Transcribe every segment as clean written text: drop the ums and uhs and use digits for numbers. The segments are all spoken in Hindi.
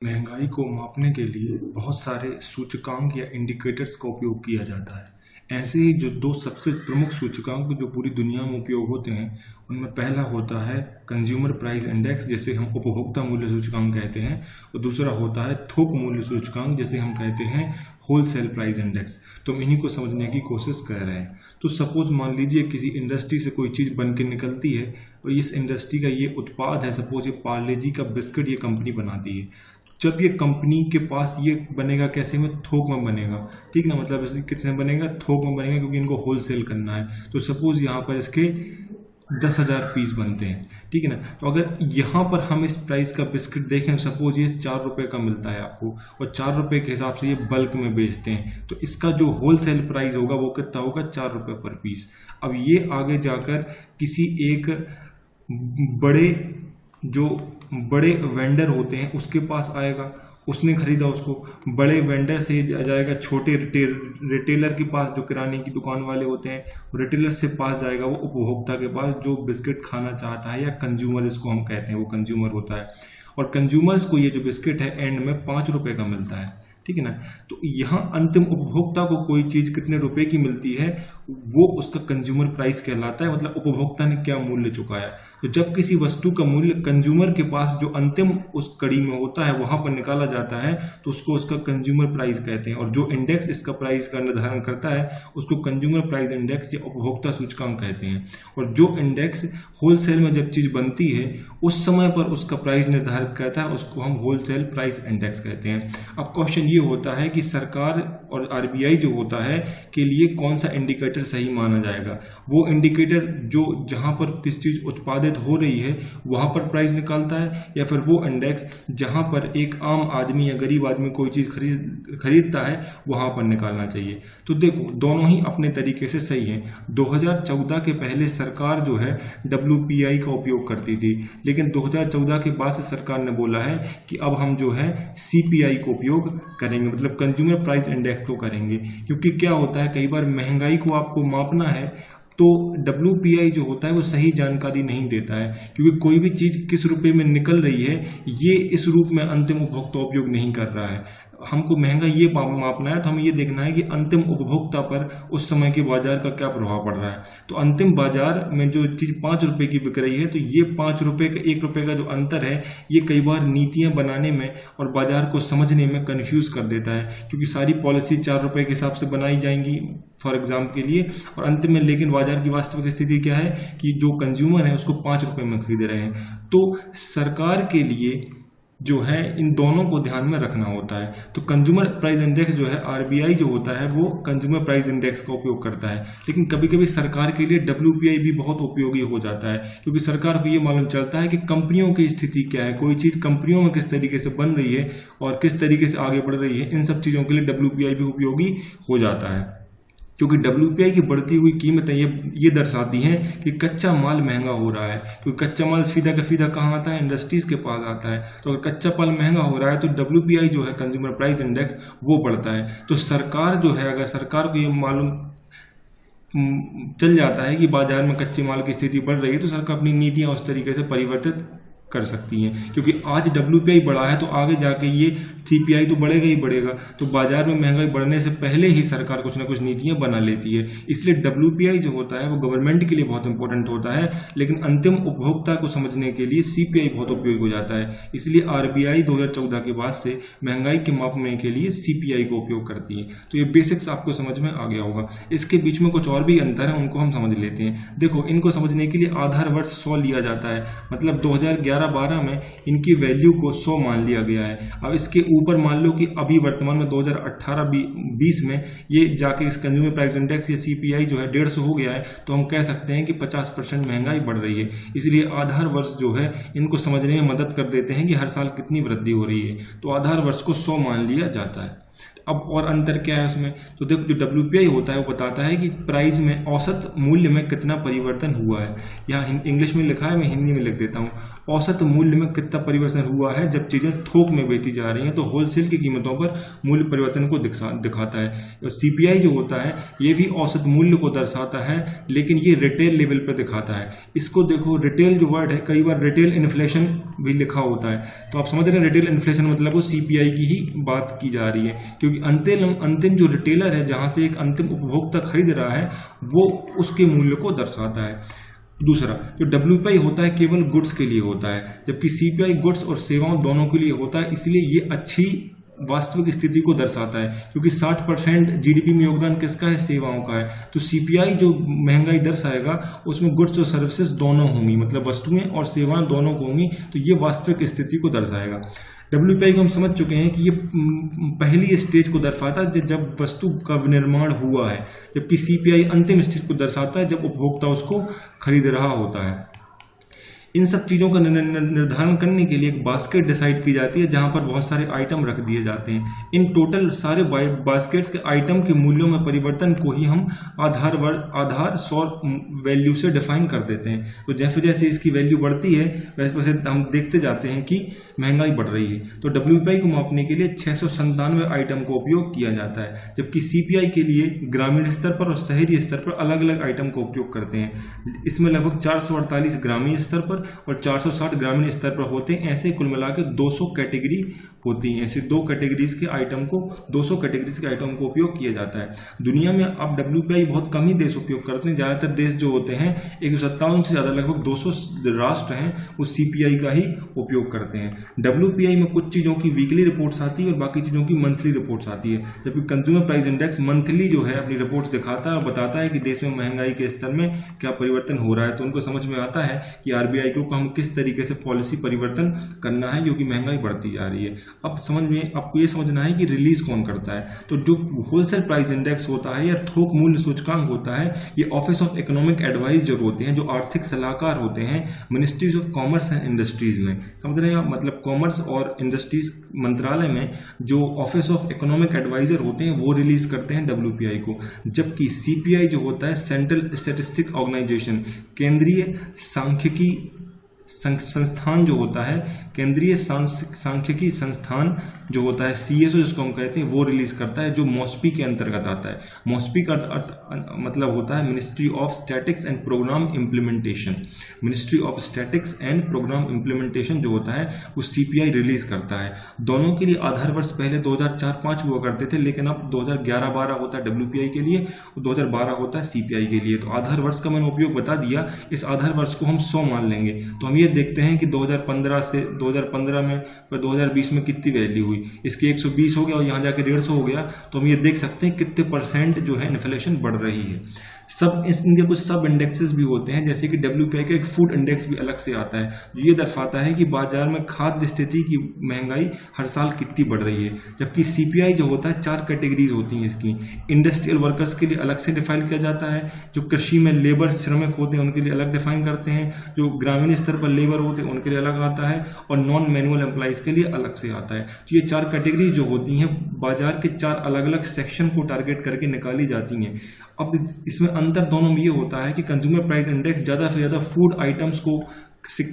महंगाई को मापने के लिए बहुत सारे सूचकांक या इंडिकेटर्स का उपयोग किया जाता है। ऐसे ही जो दो सबसे प्रमुख सूचकांक जो पूरी दुनिया में उपयोग होते हैं, उनमें पहला होता है कंज्यूमर प्राइस इंडेक्स, जिसे हम उपभोक्ता मूल्य सूचकांक कहते हैं, और दूसरा होता है थोक मूल्य सूचकांक, जिसे हम कहते हैं होलसेल प्राइस इंडेक्स। तो हम इन्हीं को समझने की कोशिश कर रहे हैं। तो सपोज मान लीजिए किसी इंडस्ट्री से कोई चीज़ बन के निकलती है और इस इंडस्ट्री का ये उत्पाद है, सपोज ये पार्ले जी का बिस्किट ये कंपनी बनाती है। जब ये कंपनी के पास ये बनेगा कैसे में, थोक में बनेगा, ठीक ना, मतलब इसमें कितने बनेगा, थोक में बनेगा, क्योंकि इनको होलसेल करना है। तो सपोज यहाँ पर इसके 10,000 पीस बनते हैं, ठीक है ना। तो अगर यहाँ पर हम इस प्राइस का बिस्किट देखें, सपोज ये 4 रुपए का मिलता है आपको, और 4 रुपए के हिसाब से ये बल्क में बेचते हैं, तो इसका जो होलसेल प्राइस होगा वो कितना होगा, 4 रुपए पर पीस। अब ये आगे जाकर किसी एक बड़े वेंडर होते हैं उसके पास आएगा, उसने खरीदा, उसको बड़े वेंडर से जाएगा छोटे रिटेलर के पास, जो किराने की दुकान वाले होते हैं, रिटेलर से पास जाएगा वो उपभोक्ता के पास जो बिस्किट खाना चाहता है, या कंज्यूमर जिसको हम कहते हैं वो कंज्यूमर होता है। और कंज्यूमर्स को ये जो बिस्किट है एंड में 5 रुपए का मिलता है, ठीक है ना। तो यहाँ अंतिम उपभोक्ता को कोई चीज कितने रुपए की मिलती है वो उसका कंज्यूमर प्राइस कहलाता है, मतलब उपभोक्ता ने क्या मूल्य चुकाया। तो जब किसी वस्तु का मूल्य कंज्यूमर के पास जो अंतिम उस कड़ी में होता है वहां पर निकाला जाता है, तो उसको उसका कंज्यूमर प्राइस कहते हैं। और जो इंडेक्स इसका प्राइस का निर्धारण करता है उसको कंज्यूमर प्राइस इंडेक्स या उपभोक्ता सूचकांक कहते हैं। और जो इंडेक्स होलसेल में जब चीज बनती है उस समय पर उसका प्राइस निर्धारित करता है, उसको हम होलसेल प्राइस इंडेक्स कहते हैं। अब क्वेश्चन ये होता है कि सरकार और आरबीआई जो होता है के लिए कौन सा इंडिकेटर सही माना जाएगा। वो इंडिकेटर जो जहां पर किसी चीज उत्पादित हो रही है वहां पर प्राइस निकालता है, या फिर वो इंडेक्स जहां पर एक आम आदमी या गरीब आदमी कोई चीज खरीदता है वहां पर निकालना चाहिए। तो देखो दोनों ही अपने तरीके से सही है। 2014 के पहले सरकार जो है WPI का उपयोग करती थी, लेकिन 2014 के बाद से सरकार ने बोला है कि अब हम जो है CPI को उपयोग करेंगे, मतलब कंज्यूमर प्राइस इंडेक्स को करेंगे। क्योंकि क्या होता है, कई बार महंगाई को आपको मापना है तो WPI जो होता है वो सही जानकारी नहीं देता है, क्योंकि कोई भी चीज किस रुपए में निकल रही है ये इस रूप में अंतिम उपभोक्ता उपयोग नहीं कर रहा है। हमको महंगा ये मापना है तो हमें ये देखना है कि अंतिम उपभोक्ता पर उस समय के बाजार का क्या प्रभाव पड़ रहा है। तो अंतिम बाजार में जो चीज 5 रुपए की बिक रही है, तो ये 5 रुपए का 1 रुपए का जो अंतर है ये कई बार नीतियां बनाने में और बाजार को समझने में कंफ्यूज कर देता है, क्योंकि सारी पॉलिसी 4 रुपए के हिसाब से बनाई जाएंगी फॉर एग्जाम्पल के लिए, और अंत में लेकिन बाजार की वास्तविक स्थिति क्या है कि जो कंज्यूमर है उसको 5 रुपए में खरीद रहे हैं। तो सरकार के लिए जो है इन दोनों को ध्यान में रखना होता है। तो कंज्यूमर प्राइस इंडेक्स जो है आरबीआई जो होता है वो कंज्यूमर प्राइस इंडेक्स का उपयोग करता है, लेकिन कभी कभी सरकार के लिए WPI भी बहुत उपयोगी हो जाता है, क्योंकि सरकार को ये मालूम चलता है कि कंपनियों की स्थिति क्या है, कोई चीज कंपनियों में किस तरीके से बन रही है और किस तरीके से आगे बढ़ रही है। इन सब चीजों के लिए WPI भी उपयोगी हो जाता है, क्योंकि WPI की बढ़ती हुई कीमतें ये दर्शाती हैं कि कच्चा माल महंगा हो रहा है। क्योंकि कच्चा माल सीधा का सीधा कहाँ आता है, इंडस्ट्रीज के पास आता है। तो अगर कच्चा माल महंगा हो रहा है तो WPI जो है कंज्यूमर प्राइस इंडेक्स वो बढ़ता है। तो सरकार जो है, अगर सरकार को ये मालूम चल जाता है कि बाजार में कच्चे माल की स्थिति बढ़ रही है, तो सरकार अपनी नीतियां उस तरीके से परिवर्तित कर सकती हैं। क्योंकि आज WPI बढ़ा है तो आगे जाके ये CPI तो बढ़ेगा ही बढ़ेगा। तो बाजार में महंगाई बढ़ने से पहले ही सरकार कुछ ना कुछ नीतियां बना लेती है। इसलिए WPI जो होता है वो गवर्नमेंट के लिए बहुत इंपॉर्टेंट होता है, लेकिन अंतिम उपभोक्ता को समझने के लिए CPI बहुत उपयोगी हो जाता है। इसलिए आरबीआई 2014 के बाद से महंगाई के मापने के लिए CPI को उपयोग करती है। तो ये बेसिक्स आपको समझ में आ गया होगा। इसके बीच में कुछ और भी अंतर है, उनको हम समझ लेते हैं। देखो, इनको समझने के लिए आधार वर्ष 100 लिया जाता है, मतलब 2011-12 में इनकी वैल्यू को 100 मान लिया गया है। अब इसके ऊपर मान लो कि अभी वर्तमान में 2018-20 में ये जाके इस कंज्यूमर प्राइस इंडेक्स या CPI जो है 150 हो गया है, तो हम कह सकते हैं कि 50% महंगाई बढ़ रही है। इसलिए आधार वर्ष जो है इनको समझने में मदद कर देते हैं कि हर साल कितनी वृद्धि हो रही है। तो आधार वर्ष को 100 मान लिया जाता है। अब और अंतर क्या है उसमें, तो देखो जो WPI होता है वो बताता है कि प्राइस में औसत मूल्य में कितना परिवर्तन हुआ है। यहाँ इंग्लिश में लिखा है, मैं हिंदी में लिख देता हूँ। औसत मूल्य में कितना परिवर्तन हुआ है जब चीजें थोक में बेची जा रही हैं। तो होलसेल की कीमतों पर मूल्य परिवर्तन को दिखाता है। सीपीआई जो होता है ये भी औसत मूल्य को दर्शाता है, लेकिन ये रिटेल लेवल पर दिखाता है। इसको देखो, रिटेल जो वर्ड है, कई बार रिटेल इन्फ्लेशन भी लिखा होता है, तो आप समझ रहे हैं रिटेल इन्फ्लेशन मतलब वो सीपीआई की ही बात की जा रही है, क्योंकि अंतिम जो रिटेलर है, जहां से एक अंतिम उपभोक्ता खरीद रहा है, वो उसके मूल्य को दर्शाता है। दूसरा जो डब्ल्यूपीआई होता है केवल गुड्स के लिए होता है, जबकि सीपीआई गुड्स और सेवाओं दोनों के लिए होता है। इसलिए ये अच्छी वास्तविक स्थिति को दर्शाता है, क्योंकि 60% जीडीपी में योगदान किसका है? सेवाओं का है। तो सीपीआई जो महंगाई दर्शाएगा उसमें गुड्स और सर्विसेज दोनों होंगी, मतलब वस्तुएं और सेवाएं दोनों को होंगी, तो ये वास्तविक स्थिति को दर्शाएगा। डब्ल्यूपीआई को हम समझ चुके हैं कि ये पहली स्टेज को दर्शाता है जब वस्तु का विनिर्माण हुआ है, जबकि सीपीआई अंतिम स्टेज को दर्शाता है जब उपभोक्ता उसको खरीद रहा होता है। इन सब चीज़ों का निर्धारण करने के लिए एक बास्केट डिसाइड की जाती है, जहां पर बहुत सारे आइटम रख दिए जाते हैं। इन टोटल सारे बास्केट्स के आइटम के मूल्यों में परिवर्तन को ही हम आधार सौर वैल्यू से डिफाइन कर देते हैं। तो जैसे जैसे इसकी वैल्यू बढ़ती है वैसे वैसे हम देखते जाते हैं कि महंगाई बढ़ रही है। तो डब्ल्यूपीआई को मापने के लिए 697 आइटम का उपयोग किया जाता है, जबकि सीपीआई के लिए ग्रामीण स्तर पर और शहरी स्तर पर अलग अलग आइटम का उपयोग करते हैं। इसमें लगभग 448 ग्रामीण स्तर पर और 460 ग्रामीण स्तर पर होते हैं। ऐसे कुल मिलाकर 200 कैटेगरी होती हैं। ऐसे 200 कैटेगरीज के आइटम को उपयोग किया जाता है। दुनिया में अब डब्ल्यूपीआई बहुत कम ही देश उपयोग करते हैं। ज्यादातर देश जो होते हैं 157 से ज्यादा, लगभग 200 राष्ट्र हैं, वो सीपीआई का ही उपयोग करते हैं। डब्ल्यूपीआई में कुछ चीजों की वीकली रिपोर्ट्स आती है और बाकी चीजों की मंथली रिपोर्ट्स आती है, जबकि कंज्यूमर प्राइस इंडेक्स मंथली जो है अपनी रिपोर्ट्स दिखाता है और बताता है कि देश में महंगाई के स्तर में क्या परिवर्तन हो रहा है। तो उनको समझ में आता है कि आरबीआई को हम किस तरीके से पॉलिसी परिवर्तन करना है, क्योंकि महंगाई बढ़ती जा रही है। अब आपको ये समझना है कि रिलीज कौन करता है। तो जो होलसेल प्राइस इंडेक्स होता है या थोक मूल्य सूचकांक होता है, ये ऑफिस ऑफ इकोनॉमिक एडवाइजर होते हैं, जो आर्थिक सलाहकार होते हैं ministries of commerce and industries में। समझ रहे हैं आप? मतलब कॉमर्स और इंडस्ट्रीज मंत्रालय में जो ऑफिस ऑफ इकोनॉमिक एडवाइजर होते हैं वो रिलीज करते हैं डब्ल्यूपीआई को। जबकि सीपीआई जो होता है सेंट्रल स्टैटिस्टिक ऑर्गेनाइजेशन, केंद्रीय सांख्यिकी संस्थान जो होता है, केंद्रीय सांख्यिकी संस्थान जो होता है, सीएसओ जिसको हम कहते हैं, वो रिलीज करता है, जो मॉस्पी के अंतर्गत आता है। मॉस्पी का मतलब होता है ministry of statistics and programme implementation. Ministry of statistics and programme implementation जो होता है वो सीपीआई रिलीज करता है। दोनों के लिए आधार वर्ष पहले 2004-05 हुआ करते थे, लेकिन अब 2011-12 होता है डब्ल्यूपीआई के लिए और 2012 होता है सीपीआई के लिए। तो आधार वर्ष का मैंने उपयोग बता दिया। इस आधार वर्ष को हम 100 मान लेंगे, तो हम ये देखते हैं कि 2015 में 2020 में कितनी वैल्यू हुई। इसकी 120 हो गया और यहाँ जाके 150 हो गया, तो हम ये देख सकते हैं कितने % जो है इन्फ्लेशन बढ़ रही है। इनके कुछ सब इंडेक्सेस भी होते हैं, जैसे कि डब्ल्यूपीआई का एक फूड इंडेक्स भी अलग से आता है, जो ये दर्शाता है कि बाजार में खाद्य स्थिति की महंगाई हर साल कितनी बढ़ रही है। जबकि सीपीआई जो होता है 4 कैटेगरीज होती हैं इसकी। इंडस्ट्रियल वर्कर्स के लिए अलग से डिफाइन किया जाता है, जो कृषि में लेबर श्रमिक होते हैं उनके लिए अलग डिफाइन करते हैं, जो ग्रामीण स्तर पर लेबर होते हैं उनके लिए अलग आता है, और नॉन मैनुअल एम्प्लॉइज के लिए अलग से आता है। तो ये 4 कैटेगरी जो होती हैं बाजार के 4 अलग अलग सेक्शन को टारगेट करके निकाली जाती हैं। अब इसमें अंतर दोनों में ये होता है कि कंज्यूमर प्राइस इंडेक्स ज़्यादा से ज़्यादा फूड आइटम्स को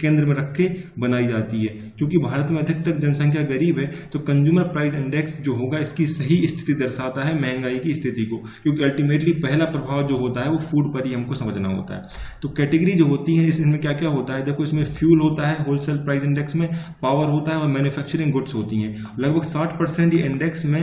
केंद्र में रख के बनाई जाती है। क्योंकि भारत में अधिकतर जनसंख्या गरीब है, तो कंज्यूमर प्राइस इंडेक्स जो होगा इसकी सही स्थिति दर्शाता है महंगाई की स्थिति को, क्योंकि अल्टीमेटली पहला प्रभाव जो होता है वो फूड पर ही हमको समझना होता है। तो कैटेगरी जो होती है इसमें क्या क्या होता है, देखो इसमें फ्यूल होता है होलसेल प्राइस इंडेक्स में, पावर होता है और मैन्युफैक्चरिंग गुड्स होती हैं। लगभग 60% ये इंडेक्स में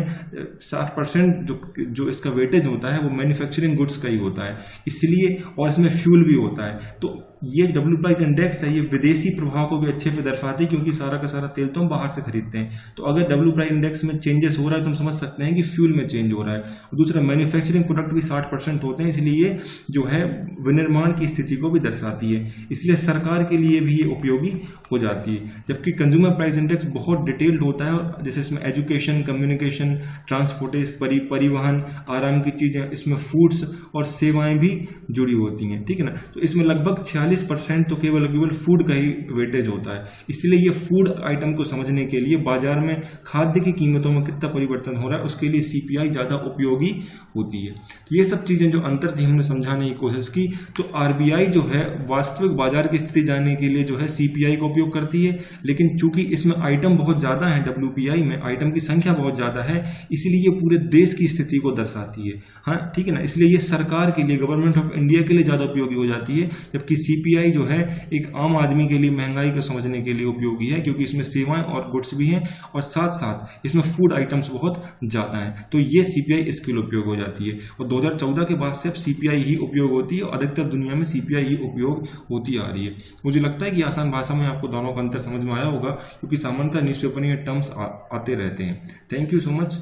60% जो इसका वेटेज होता है वो मैन्युफैक्चरिंग गुड्स का ही होता है, इसलिए, और इसमें फ्यूल भी होता है। तो ये डब्ल्यूपीआई इंडेक्स है, ये विदेशी प्रभाव को भी अच्छे से दर्शाती है, क्योंकि सारा का सारा तेल तो हम बाहर से खरीदते हैं। तो अगर डब्ल्यूपीआई इंडेक्स में चेंजेस हो रहा है तो हम समझ सकते हैं कि फ्यूल में चेंज हो रहा है। और दूसरा, मैन्युफैक्चरिंग प्रोडक्ट भी 60% होते हैं, इसलिए ये जो है विनिर्माण की स्थिति को भी दर्शाती है, इसलिए सरकार के लिए भी ये उपयोगी हो जाती है। जबकि कंज्यूमर प्राइस इंडेक्स बहुत डिटेल्ड होता है, जैसे इसमें एजुकेशन, कम्युनिकेशन, ट्रांसपोर्टेशन, परिवहन, आराम की चीजें, इसमें फूड्स और सेवाएं भी जुड़ी होती हैं, ठीक है ना। तो इसमें लगभग 46 40% तो केवल फूड का ही वेटेज होता है। इसलिए ये फूड आइटम को समझने के लिए बाजार में खाद्य की कीमतों में कितना परिवर्तन हो रहा है उसके लिए सीपीआई ज़्यादा उपयोगी होती है। तो ये सब चीज़ें जो अंतर थी हमने समझाने की कोशिश की। तो आरबीआई जो है वास्तविक बाजार की स्थिति जानने के लिए जो है सीपीआई का उपयोग करती है, लेकिन चूंकि इसमें आइटम बहुत ज़्यादा है, डब्ल्यूपीआई में आइटम की संख्या बहुत ज़्यादा है, इसलिए ये पूरे देश की स्थिति को दर्शाती है। हाँ ठीक है ना, इसलिए ये सरकार के लिए, गवर्नमेंट ऑफ इंडिया के लिए ज़्यादा उपयोगी हो जाती है, जबकि सीपीआई जो है एक आम आदमी के लिए महंगाई को समझने के लिए उपयोगी है, क्योंकि इसमें सेवाएं और गुड्स भी हैं और साथ साथ इसमें फूड आइटम्स बहुत ज़्यादा हैं। तो ये सीपीआई इसके लिए उपयोग हो जाती है और 2014 के बाद से अब सीपीआई ही उपयोग होती है और अधिकतर दुनिया में सीपीआई ही उपयोग होती आ रही है। मुझे लगता है कि आसान भाषा में आपको दोनों का अंतर समझ में आया होगा, क्योंकि सामान्यतः न्यूज़पेपर में टर्म्स आते रहते हैं। Thank you so much.